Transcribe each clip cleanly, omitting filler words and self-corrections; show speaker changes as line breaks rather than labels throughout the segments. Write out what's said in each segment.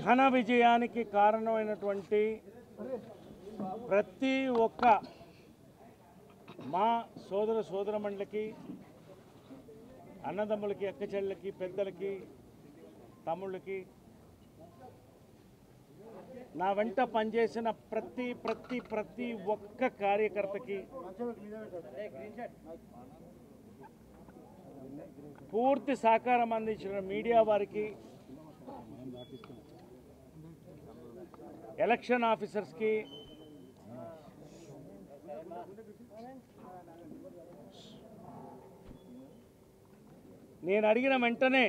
ఘన విజయానికి కారణమైనటువంటి ప్రతి ఒక్క మా సోదర సోదరమణులకి, అన్నదమ్ములకి, అక్కచెల్లెలకి, పెద్దలకి, తమ్ముళ్ళకి, నా వెంట పనిచేసిన ప్రతి ఒక్క కార్యకర్తకి, పూర్తి సహకారం అందించిన మీడియా వారికి, ఎలక్షన్ ఆఫీసర్స్కి, నేను అడిగిన వెంటనే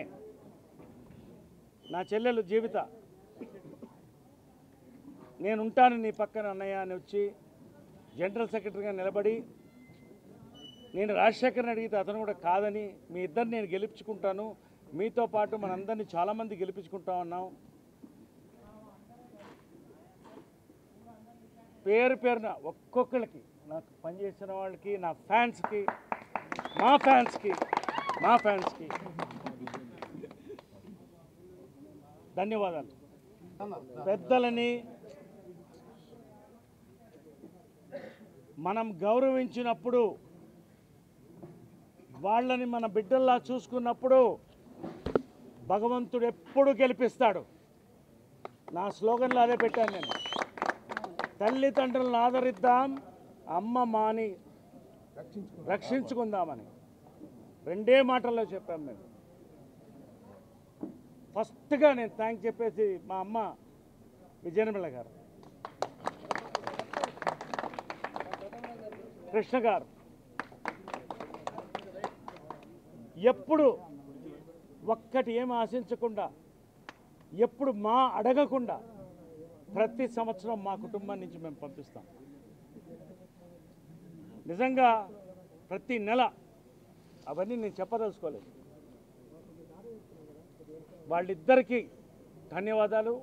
నా చెల్లెలు జీవిత నేను ఉంటాను నీ పక్కన అన్నయ్య అని వచ్చి జనరల్ సెక్రటరీగా నిలబడి, నేను రాజశేఖర్ని అడిగితే అతను కూడా కాదని, మీ ఇద్దరు నేను గెలిపించుకుంటాను, మీతో పాటు మనందరినీ చాలామంది గెలిపించుకుంటా ఉన్నాం. పేరు పేరున ఒక్కొక్కరికి, నాకు పనిచేసిన వాళ్ళకి, నా ఫ్యాన్స్కి, మా ఫ్యాన్స్కి ధన్యవాదాలు. పెద్దలని మనం గౌరవించినప్పుడు, వాళ్ళని మన బిడ్డల్లా చూసుకున్నప్పుడు భగవంతుడు ఎప్పుడు గెలిపిస్తాడు. నా స్లోగన్లో అదే పెట్టాను నేను. తల్లిదండ్రులను ఆదరిద్దాం, అమ్మ మాని రక్షించుకుందామని రెండే మాటల్లో చెప్పాం మేము. ఫస్ట్గా నేను థ్యాంక్ చెప్పేసి మా అమ్మ విజయనిర్మల గారు, కృష్ణ గారు, ఎప్పుడు ఒక్కటి ఏం ఆశించకుండా, ఎప్పుడు మా అడగకుండా ప్రతి సంవత్సరం మా కుటుంబం నుంచి మేము పంపిస్తాం. నిజంగా ప్రతి నెల అవన్నీ నేను చెప్పదలుచుకోలేదు. వాళ్ళిద్దరికీ ధన్యవాదాలు.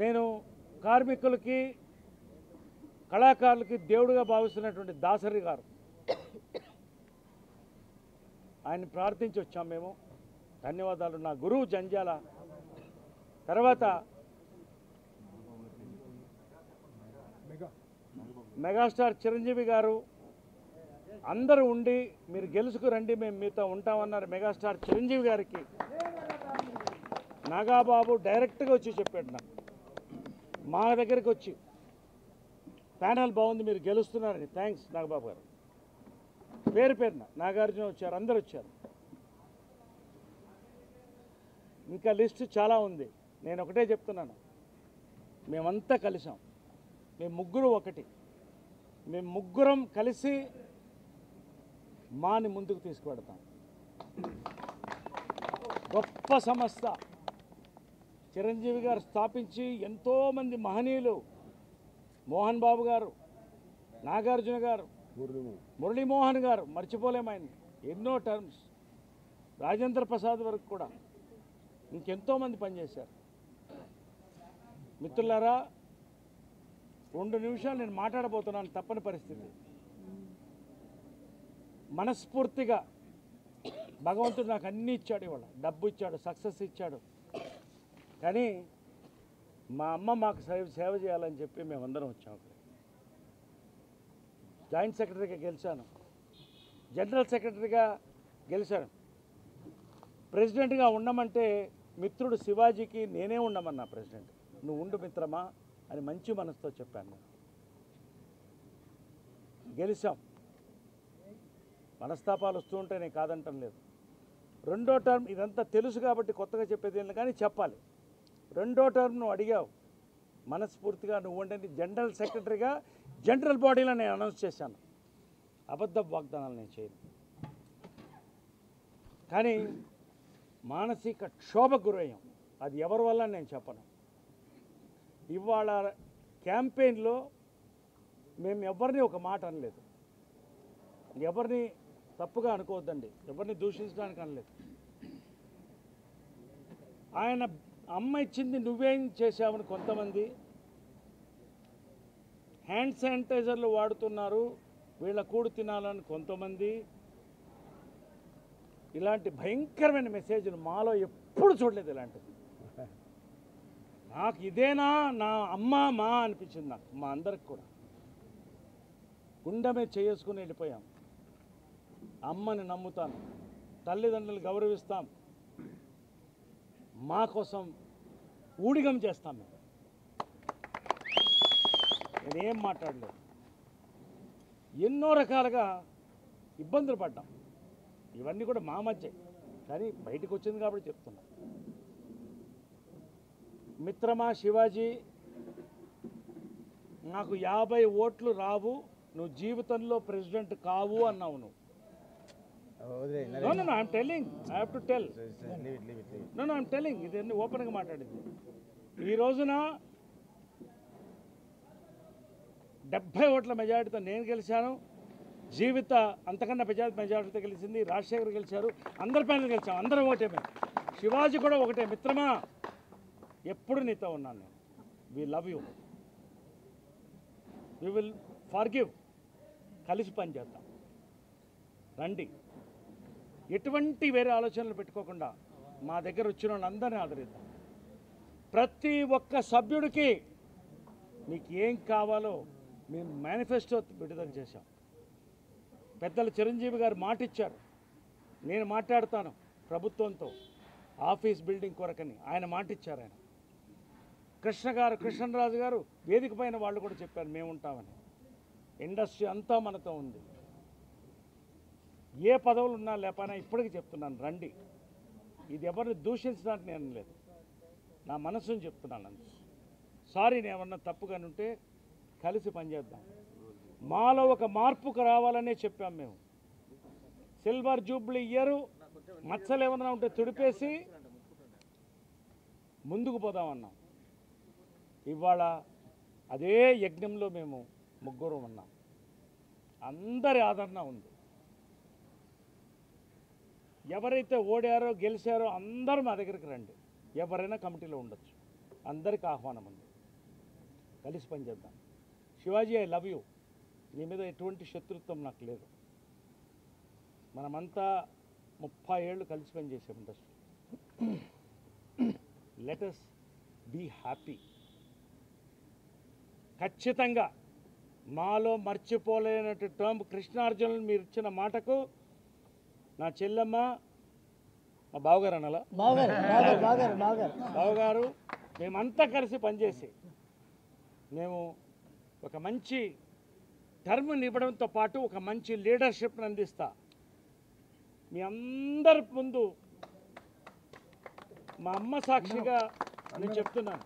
నేను కార్మికులకి, కళాకారులకి దేవుడిగా భావిస్తున్నటువంటి దాసరి గారు, ఆయన ప్రార్థించి వచ్చాం మేము. ధన్యవాదాలు. నా గురువు జంజాల, తర్వాత మెగాస్టార్ చిరంజీవి గారు అందరూ ఉండి మీరు గెలుచుకురండి, మేము మీతో ఉంటామన్నారు. మెగాస్టార్ చిరంజీవి గారికి నాగాబాబు డైరెక్ట్గా వచ్చి చెప్పాడు, నాకు మా దగ్గరికి వచ్చి ప్యానల్ బాగుంది, మీరు గెలుస్తున్నారని. థ్యాంక్స్ నాగబాబు గారు. పేరు పేరున నాగార్జున వచ్చారు, అందరు వచ్చారు. ఇంకా లిస్టు చాలా ఉంది. నేను ఒకటే చెప్తున్నాను, మేమంతా కలిసాం, మేము ముగ్గురు ఒకటి, మేము ముగ్గురం కలిసి మాని ముందుకు తీసుకువెడతాం. గొప్ప సంస్థ చిరంజీవి గారు స్థాపించి ఎంతోమంది మహనీయులు, మోహన్ బాబు గారు, నాగార్జున గారు, మురళీమోహన్ గారు, మర్చిపోలేమైంది, ఎన్నో టర్మ్స్, రాజేంద్ర ప్రసాద్ వరకు కూడా ఇంకెంతోమంది పనిచేశారు. మిత్రులారా, 2 నిమిషాలు నేను మాట్లాడబోతున్నాను, తప్పని పరిస్థితి. మనస్ఫూర్తిగా భగవంతుడు నాకు అన్నీ ఇచ్చాడు. ఇవాళ డబ్బు ఇచ్చాడు, సక్సెస్ ఇచ్చాడు. కానీ మా అమ్మ మాకు సేవ చేయాలని చెప్పి మేమందరం వచ్చాం. జాయింట్ సెక్రటరీగా గెలిచాను, జనరల్ సెక్రటరీగా గెలిచాను. ప్రెసిడెంట్గా ఉండమంటే మిత్రుడు శివాజీకి నేనే ఉండమన్నా. ప్రెసిడెంట్, నువ్వు ఉండు మిత్రమా అని మంచి మనసుతో చెప్పాను. నేను గెలిచాం. మనస్తాపాలు వస్తూ ఉంటే నేను కాదంటం లేదు. 2వ టర్మ్ ఇదంతా తెలుసు కాబట్టి కొత్తగా చెప్పేది ఏం, కానీ చెప్పాలి. 2వ టర్మ్ నువ్వు అడిగావు, మనస్ఫూర్తిగా నువ్వు ఉండని జనరల్ సెక్రటరీగా జనరల్ బాడీలో నేను అనౌన్స్ చేశాను. అబద్ధ వాగ్దానాలు నేను చేయను. కానీ మానసిక క్షోభకు గురయ్యాం. అది ఎవరి వల్ల నేను చెప్పను. ఇవాళ క్యాంపెయిన్లో మేము ఎవరిని ఒక మాట అనలేదు. ఎవరిని తప్పుగా అనుకోవద్దండి, ఎవరిని దూషించడానికి అనలేదు. ఆయన అమ్మ ఇచ్చింది నువ్వేం చేశావని కొంతమంది, హ్యాండ్ శానిటైజర్లు వాడుతున్నారు వీళ్ళ కూడు తినాలని కొంతమంది, ఇలాంటి భయంకరమైన మెసేజ్లు మాలో ఎప్పుడు చూడలేదు ఇలాంటిది. నాకు ఇదేనా నా అమ్మ మా అనిపించింది. నాకు మా అందరికి కూడా గుండె మీద చేసుకుని వెళ్ళిపోయాం. అమ్మని నమ్ముతాను, తల్లిదండ్రులు గౌరవిస్తాం, మా కోసం ఊడిగం చేస్తాం. మేము నేనేం మాట్లాడలేదు. ఎన్నో రకాలుగా ఇబ్బందులు పడ్డాం. ఇవన్నీ కూడా మా మధ్య, కానీ బయటకు వచ్చింది కాబట్టి చెప్తున్నా. మిత్రమా శివాజీ, నాకు 50 ఓట్లు రావు, నువ్వు జీవితంలో ప్రెసిడెంట్ కావు అన్నావు నువ్వు. No, I'm telling. I have to tell. No, I'm telling. ఇది ఓపెన్గా మాట్లాడింది. ఈ రోజున 70 ఓట్ల మెజారిటీతో నేను గెలిచాను. జీవిత అంతకన్నా మెజారిటీతో గెలిచింది. రాజశేఖర్ గెలిచారు. అందరి పైన గెలిచాం. అందరం ఒకటే. మేము శివాజీ కూడా ఒకటే. మిత్రమా, ఎప్పుడు నీతో ఉన్నాను నేను. We love you, we will forgive. కలిసి పని చేద్దాం, రండి. ఎటువంటి వేరే ఆలోచనలు పెట్టుకోకుండా మా దగ్గర వచ్చిన వాళ్ళందరినీ ఆదరిద్దాం. ప్రతి ఒక్క సభ్యుడికి మీకు ఏం కావాలో మేము మేనిఫెస్టో విడుదల చేశాం. పెద్దలు చిరంజీవి గారు మాట ఇచ్చారు, నేను మాట్లాడతాను ప్రభుత్వంతో ఆఫీస్ బిల్డింగ్ కొరకని ఆయన మాట ఇచ్చారు. ఆయన కృష్ణరాజు గారు వేదిక పైన వాళ్ళు కూడా చెప్పారు మేము ఉంటామని. ఇండస్ట్రీ అంతా మనతో ఉంది. ఏ పదవులు ఉన్నా లేకపోయినా ఇప్పటికీ చెప్తున్నాను, రండి. ఇది ఎవరిని దూషించడానికి నేను లేదు, నా మనసుని చెప్తున్నాను అంతే. సారీ, నేను ఏమన్నా తప్పుగాని ఉంటే కలిసి పనిచేద్దాం. మాలో ఒక మార్పుకు రావాలనే చెప్పాం మేము. సిల్వర్ జూబ్లీ ఇయర్ మచ్చలు ఏమన్నా ఉంటే తుడిపేసి ముందుకు పోదామన్నాం. ఇవాళ అదే యజ్ఞంలో మేము ముగ్గురు ఉన్నాం. అందరి ఆదరణ ఉంది. ఎవరైతే ఓడారో గెలిచారో అందరూ మా దగ్గరికి రండి. ఎవరైనా కమిటీలో ఉండొచ్చు, అందరికి ఆహ్వానం ఉంది. కలిసి పనిచేద్దాం. Shivaji, I love you. నీ మీద ఎటువంటి శత్రుత్వం నాకు లేదు. మనమంతా 30 ఏళ్ళు కలిసి పనిచేసాం industry. Let us be happy. ఖచ్చితంగా మాలో మర్చిపోలేనట్టు టర్మ్ కృష్ణార్జునులు మీరు ఇచ్చిన మాటకు నా చెల్లెమ్మ, మా బావగారు అనాలా, బావగారు, మేమంతా కలిసి పనిచేసి మేము ఒక మంచి టర్మ్ని ఇవ్వడంతో పాటు ఒక మంచి లీడర్షిప్ని అందిస్తా. మీ అందరి ముందు మా అమ్మ సాక్షిగా నేను చెప్తున్నాను,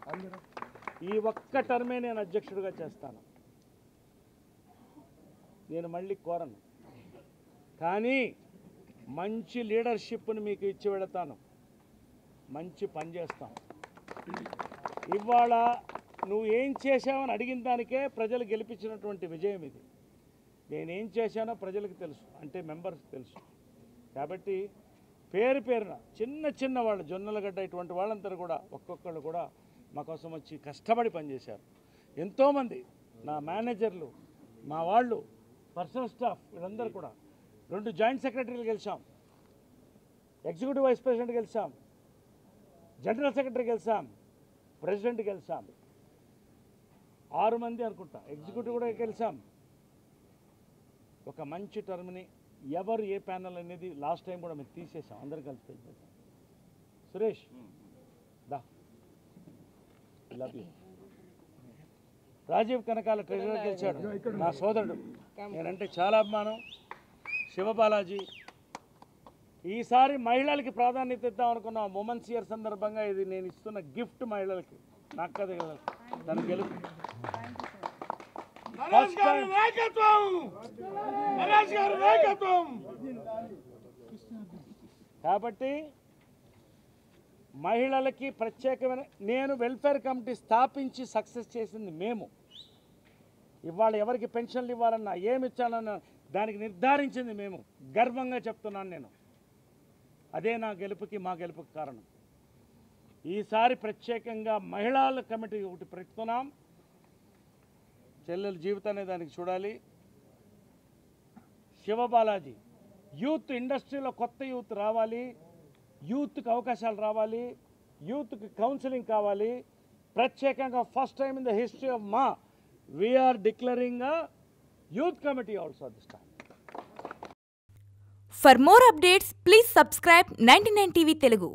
ఈ ఒక్క టర్మే నేను అధ్యక్షుడిగా చేస్తాను. నేను మళ్ళీ కోరను, కానీ మంచి లీడర్షిప్ని మీకు ఇచ్చి వెళతాను. మంచి పని చేస్తాం. ఇవాళ నువ్వు ఏం చేశావని అడిగిన దానికే ప్రజలు గెలిపించినటువంటి విజయం ఇది. నేనేం చేశానో ప్రజలకు తెలుసు, అంటే మెంబర్స్ తెలుసు. కాబట్టి పేరున చిన్న వాళ్ళు, జొన్నలగడ్డ ఇటువంటి వాళ్ళందరూ కూడా ఒక్కొక్కళ్ళు కూడా మా కోసం వచ్చి కష్టపడి పనిచేశారు. ఎంతోమంది నా మేనేజర్లు, మా వాళ్ళు, పర్సనల్ స్టాఫ్, వీళ్ళందరూ కూడా 2 జాయింట్ సెక్రటరీలు గెలిచాం, ఎగ్జిక్యూటివ్ వైస్ ప్రెసిడెంట్ గెలిచాం, జనరల్ సెక్రటరీ గెలిచాం, ప్రెసిడెంట్ గెలిచాం. 6 మంది అనుకుంటా ఎగ్జిక్యూటివ్ కూడా గెలిచాం. ఒక మంచి టర్మ్ని ఎవరు ఏ ప్యానల్ అనేది లాస్ట్ టైం కూడా మేము తీసేసాం. అందరూ కలిసి పెట్టేసాం. సురేష్ దా, love you. Rajeev Kanakala treasurer గెలిచాడు, నా సోదరుడు. నేనంటే చాలా అభిమానం. శివబాలాజీ, ఈసారి మహిళలకి ప్రాధాన్యత ఇద్దాం అనుకున్నాం. ఉమెన్స్ ఇయర్ సందర్భంగా ఇది నేను ఇస్తున్న గిఫ్ట్ మహిళలకి. నాకు కదా తన గెలుపు. కాబట్టి మహిళలకి ప్రత్యేకమైన, నేను వెల్ఫేర్ కమిటీ స్థాపించి సక్సెస్ చేసింది మేము. ఇవాళ ఎవరికి పెన్షన్లు ఇవ్వాలన్నా, ఏమి ఇచ్చాలన్నా దానికి నిర్ధారించింది మేము. గర్వంగా చెప్తున్నాను నేను. అదే నా గెలుపుకి, మా గెలుపుకి కారణం. ఈసారి ప్రత్యేకంగా మహిళల కమిటీ ఒకటి పెడుతున్నాం. చెల్లెల జీవితాన్ని దానికి చూడాలి. శివబాలాజీ, యూత్ ఇండస్ట్రీలో కొత్త యూత్ రావాలి. యూత్కి అవకాశాలు రావాలి, యూత్కి కౌన్సిలింగ్ కావాలి. ప్రత్యేకంగా first time in the history of మా we are declaring a youth committee also this time.
For more updates, please subscribe 99 TV Telugu.